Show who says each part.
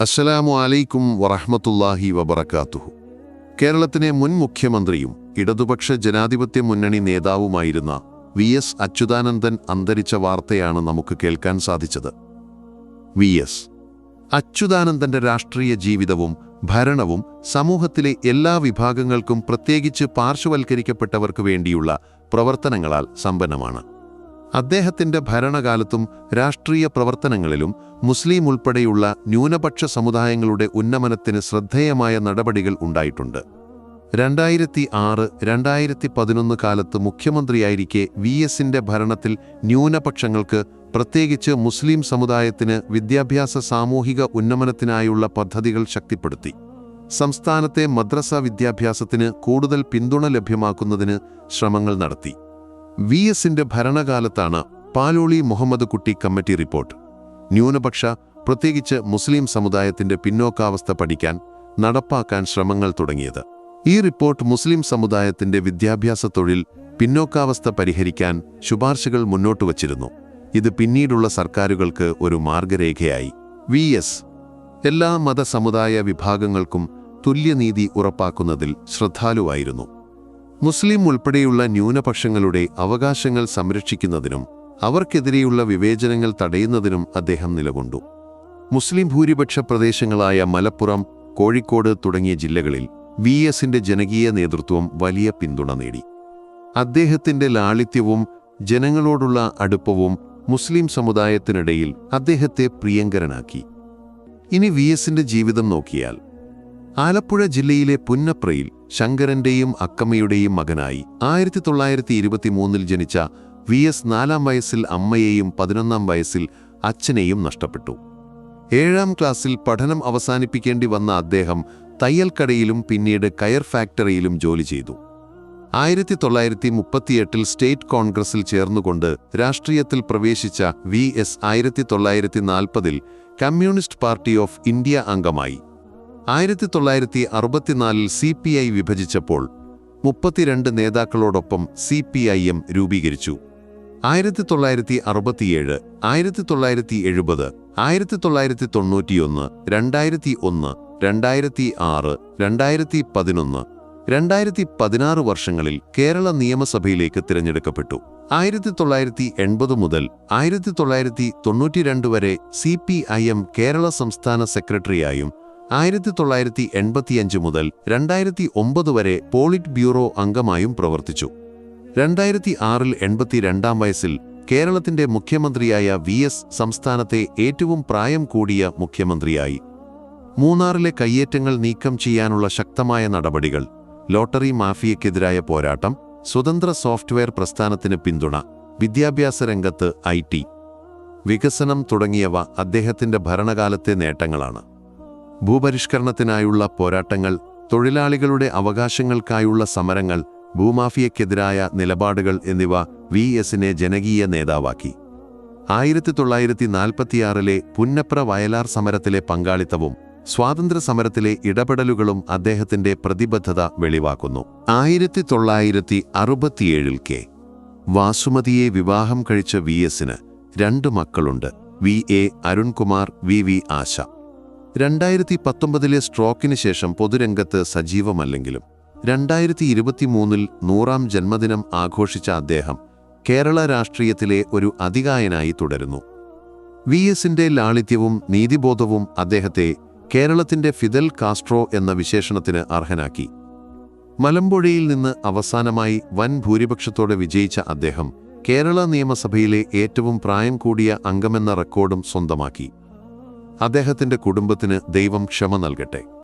Speaker 1: അസ്സലാമു അലൈക്കും വറഹ്മത്തുള്ളാഹി വബറകാതുഹു. കേരളത്തിലെ മുൻ മുഖ്യമന്ത്രിയും ഇടതുപക്ഷ ജനാധിപത്യ മുന്നണി നേതാവുമായിരുന്ന വി.എസ്. അച്യുതാനന്ദൻ അന്തരിച്ച വാർത്തയാണ് നമുക്ക് കേൾക്കാൻ സാധിച്ചത്. വി.എസ്. അച്യുതാനന്ദന്റെ രാഷ്ട്രീയ ജീവിതവും ഭരണവും സമൂഹത്തിലെ എല്ലാ വിഭാഗങ്ങൾക്കും, പ്രത്യേകിച്ച് പാർശ്വവൽക്കരിക്കപ്പെട്ടവർക്ക് വേണ്ടിയുള്ള പ്രവർത്തനങ്ങളാൽ സമ്പന്നമാണ്. അദ്ദേഹത്തിന്റെ ഭരണകാലത്തും രാഷ്ട്രീയ പ്രവർത്തനങ്ങളിലും മുസ്ലിം ഉൾപ്പെടെയുള്ള ന്യൂനപക്ഷ സമുദായങ്ങളുടെ ഉന്നമനത്തിന് ശ്രദ്ധേയമായ നടപടികൾ ഉണ്ടായിട്ടുണ്ട്. 2006-2011 കാലത്ത് മുഖ്യമന്ത്രിയായിരിക്കെ വി.എസിന്റെ ഭരണത്തിൽ ന്യൂനപക്ഷങ്ങൾക്ക്, പ്രത്യേകിച്ച് മുസ്ലിം സമുദായത്തിന് വിദ്യാഭ്യാസ സാമൂഹിക ഉന്നമനത്തിനായുള്ള പദ്ധതികൾ ശക്തിപ്പെടുത്തി. സംസ്ഥാനത്തെ മദ്രസ വിദ്യാഭ്യാസത്തിന് കൂടുതൽ പിന്തുണ ലഭ്യമാക്കുന്നതിന് ശ്രമങ്ങൾ നടത്തി. വി.എസിന്റെ ഭരണകാലത്താണ് പാലോളി മുഹമ്മദ് കുട്ടി കമ്മിറ്റി റിപ്പോർട്ട് ന്യൂനപക്ഷ, പ്രത്യേകിച്ച് മുസ്ലിം സമുദായത്തിന്റെ പിന്നോക്കാവസ്ഥ പഠിക്കാൻ, നടപ്പാക്കാൻ ശ്രമങ്ങൾ തുടങ്ങിയത്. ഈ റിപ്പോർട്ട് മുസ്ലിം സമുദായത്തിന്റെ വിദ്യാഭ്യാസ, തൊഴിൽ പിന്നോക്കാവസ്ഥ പരിഹരിക്കാൻ ശുപാർശകൾ മുന്നോട്ടുവച്ചിരുന്നു. ഇത് പിന്നീടുള്ള സർക്കാരുകൾക്ക് ഒരു മാർഗരേഖയായി. വി.എസ്. എല്ലാ മതസമുദായ വിഭാഗങ്ങൾക്കും തുല്യനീതി ഉറപ്പാക്കുന്നതിൽ ശ്രദ്ധാലുവായിരുന്നു. മുസ്ലിം ഉൾപ്പെടെയുള്ള ന്യൂനപക്ഷങ്ങളുടെ അവകാശങ്ങൾ സംരക്ഷിക്കുന്നതിനും അവർക്കെതിരെയുള്ള വിവേചനങ്ങൾ തടയുന്നതിനും അദ്ദേഹം നിലകൊണ്ടു. മുസ്ലിം ഭൂരിപക്ഷ പ്രദേശങ്ങളായ മലപ്പുറം, കോഴിക്കോട് തുടങ്ങിയ ജില്ലകളിൽ വി.എസിന്റെ ജനകീയ നേതൃത്വം വലിയ പിന്തുണ നേടി. അദ്ദേഹത്തിന്റെ ലാളിത്യവും ജനങ്ങളോടുള്ള അടുപ്പവും മുസ്ലിം സമുദായത്തിനിടയിൽ അദ്ദേഹത്തെ പ്രിയങ്കരനാക്കി. ഇനി വി.എസിന്റെ ജീവിതം നോക്കിയാൽ, ആലപ്പുഴ ജില്ലയിലെ പുന്നപ്രയിൽ ശങ്കരന്റെയും അക്കമ്മയുടെയും മകനായി 1923 ജനിച്ച വി.എസ്. 4-ാം വയസ്സിൽ അമ്മയെയും 11-ാം വയസ്സിൽ അച്ഛനെയും നഷ്ടപ്പെട്ടു. 7-ാം ക്ലാസ്സിൽ പഠനം അവസാനിപ്പിക്കേണ്ടി വന്ന അദ്ദേഹം തയ്യൽക്കടയിലും പിന്നീട് കയർ ഫാക്ടറിയിലും ജോലി ചെയ്തു. 1938 സ്റ്റേറ്റ് കോൺഗ്രസിൽ ചേർന്നുകൊണ്ട് രാഷ്ട്രീയത്തിൽ പ്രവേശിച്ച VS. 1940 communist party of India അംഗമായി. 1964 CPI വിഭജിച്ചപ്പോൾ 32 നേതാക്കളോടൊപ്പം CPIM രൂപീകരിച്ചു. 1967, 1970, 1991, 2001, 2006, 2011, 2016 വർഷങ്ങളിൽ കേരള നിയമസഭയിലേക്ക് തിരഞ്ഞെടുക്കപ്പെട്ടു. 1980 മുതൽ 1992 വരെ CPIM കേരള സംസ്ഥാന സെക്രട്ടറിയായും 1985 മുതൽ 2009 വരെ പോളിറ്റ് ബ്യൂറോ അംഗമായും പ്രവർത്തിച്ചു. 2006 82-ാം വയസ്സിൽ കേരളത്തിന്റെ മുഖ്യമന്ത്രിയായ വി.എസ്. സംസ്ഥാനത്തെ ഏറ്റവും പ്രായം കൂടിയ മുഖ്യമന്ത്രിയായി. മൂന്നാറിലെ കയ്യേറ്റങ്ങൾ നീക്കം ചെയ്യാനുള്ള ശക്തമായ നടപടികൾ, ലോട്ടറി മാഫിയക്കെതിരായ പോരാട്ടം, സ്വതന്ത്ര സോഫ്റ്റ്വെയർ പ്രസ്ഥാനത്തിന് പിന്തുണ, വിദ്യാഭ്യാസ രംഗത്ത് IT വികസനം തുടങ്ങിയവ അദ്ദേഹത്തിന്റെ ഭരണകാലത്തെ നേട്ടങ്ങളാണ്. ഭൂപരിഷ്കരണത്തിനായുള്ള പോരാട്ടങ്ങൾ, തൊഴിലാളികളുടെ അവകാശങ്ങൾക്കായുള്ള സമരങ്ങൾ, ഭൂമാഫിയക്കെതിരായ നിലപാടുകൾ എന്നിവ വി.എസിനെ ജനകീയ നേതാവാക്കി. 1946 പുന്നപ്ര വയലാർ സമരത്തിലെ പങ്കാളിത്തവും സ്വാതന്ത്ര്യ സമരത്തിലെ ഇടപെടലുകളും അദ്ദേഹത്തിന്റെ പ്രതിബദ്ധത വെളിവാക്കുന്നു. 1967 കെ. വാസുമതിയെ വിവാഹം കഴിച്ച വി.എസിന് 2 മക്കളുണ്ട്. വി.എ. അരുൺകുമാർ, വി.വി. ആശ. 2019 സ്ട്രോക്കിന് ശേഷം പൊതുരംഗത്ത് സജീവമല്ലെങ്കിലും 2023 100-ാം ജന്മദിനം ആഘോഷിച്ച അദ്ദേഹം കേരള രാഷ്ട്രീയത്തിലെ ഒരു അതികായനായി തുടരുന്നു. വി.എസിന്റെ ലാളിത്യവും നീതിബോധവും അദ്ദേഹത്തെ കേരളത്തിന്റെ ഫിദൽ കാസ്ട്രോ എന്ന വിശേഷണത്തിന് അർഹനാക്കി. മലമ്പുഴയിൽ നിന്ന് അവസാനമായി വൻ ഭൂരിപക്ഷത്തോടെ വിജയിച്ച അദ്ദേഹം കേരള നിയമസഭയിലെ ഏറ്റവും പ്രായം കൂടിയ അംഗമെന്ന റെക്കോർഡും സ്വന്തമാക്കി. അദ്ദേഹത്തിന്റെ കുടുംബത്തിന് ദൈവം ക്ഷമ നൽകട്ടെ.